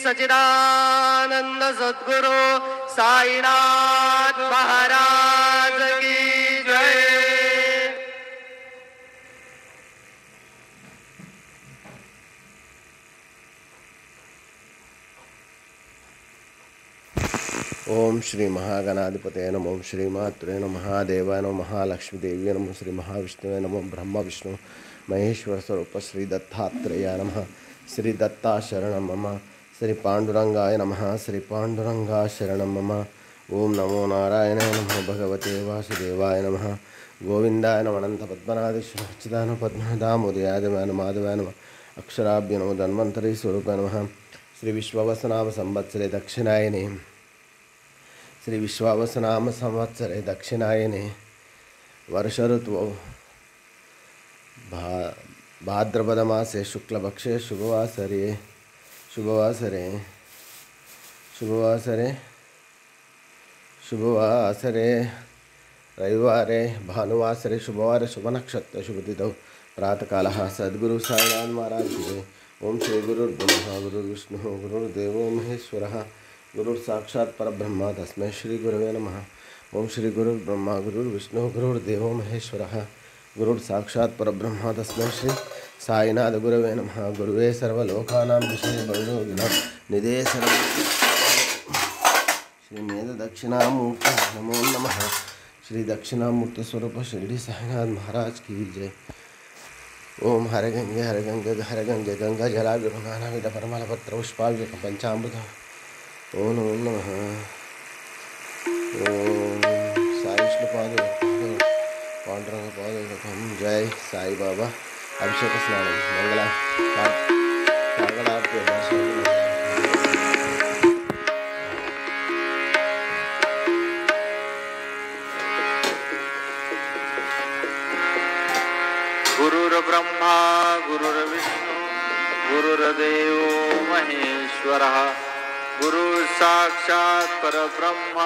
सच्चिदानंद सद्गुरु साईनाथ महाराज की जय। ओम श्री महागणाधिपतये नमः। ओम श्री मात्रे नमः, महादेवाय नमः, महालक्ष्मी देवी नमः, श्री महाविष्णुवे नमः, ब्रह्म विष्णु महेश्वर स्वरूप श्री दत्तात्रेयाय नमः। श्री दत्ता शरणं मम। श्री पांडुरंगाय नमः। श्री पांडुरंगा शरणं मम। ओम नमो नारायणाय नमः। भगवते वासुदेवाय नमः। गोविंदाय नमः। अनंत पद्मनाभेश्वर अच्युतानंद पद्मनादामोदयाय नमः। माधवाय नमः। अक्षराभ्य नमो धन्वंतरि स्वरूपाय नमः। श्री विश्वावसनाम संवत्सरे दक्षिणायने श्री विश्वावसनाम संवत्सरे दक्षिणायने वर्ष ऋतु भाद्रपदमासे शुक्लपक्षे शुभवासरे रविवारे भानुवासरे शुभवारे शुभनक्षत्र शुभतिथौ प्रातःकालः सद्गुरु साईनाथ महाराज की। ओम श्री गुरुर्ब्रह्मा गुरुर्विष्णुः गुरुर्देवो महेश्वरः गुरुर् साक्षात् परब्रह्म तस्मै श्री गुरवे नमः। ओम श्री गुरुर्ब्रह्मा गुरुर्विष्णुः गुरुर्देवो महेश्वरः गुरुर् साक्षात् परब्रह्म तस्मै श्री साईनाथ गुरवे नमः। गुरुवे सर्वलोकानां विषये भवयोगिनां निधे सर्व श्री मेध दक्षिणामूर्ति नमो नमः। श्री दक्षिणामूर्ति स्वरूप शिरडी साईनाथ महाराज की जय। ओम हर गंगे गंगा जलाभिषेक परमल पत्र पुष्पाभिषेक पंचामृत। ओम नमो नमः। ओम साई विष्णु पांडुरंग पादोदकम। जय साई बाबा। अभिषेक स्नान मंगला कागलार्ति दर्शन। गुरुर्ब्रह्मा गुरुर्विष्णु गुरुर्देवो महेश्वरः गुरु साक्षात् परब्रह्म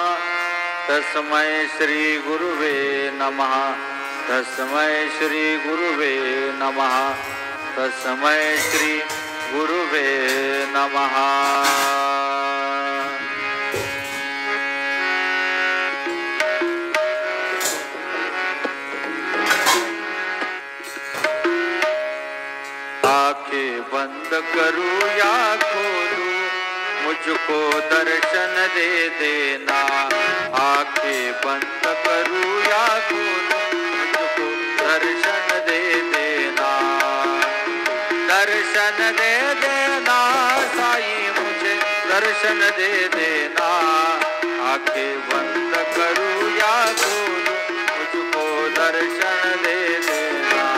तस्मै श्री गुरुवे नमः। तस्मै श्री गुरुवे नमः। तस्मै श्री गुरुवे नमः। आंखें बंद करूं या खोलूं मुझको दर्शन दे देना। आंखें बंद करूं या खोलूं मुझको दर्शन दे देना। दर्शन दे देना साईं मुझे दर्शन दे देना। आंखें बंद करूं या खोलूं मुझको दर्शन दे देना।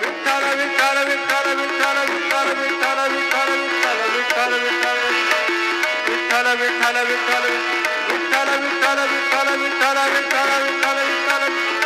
विठ्ठल विठ्ठल विठ्ठल विठ्ठल विठ्ठल विठ्ठल विठ्ठल विठ्ठल विठ्ठल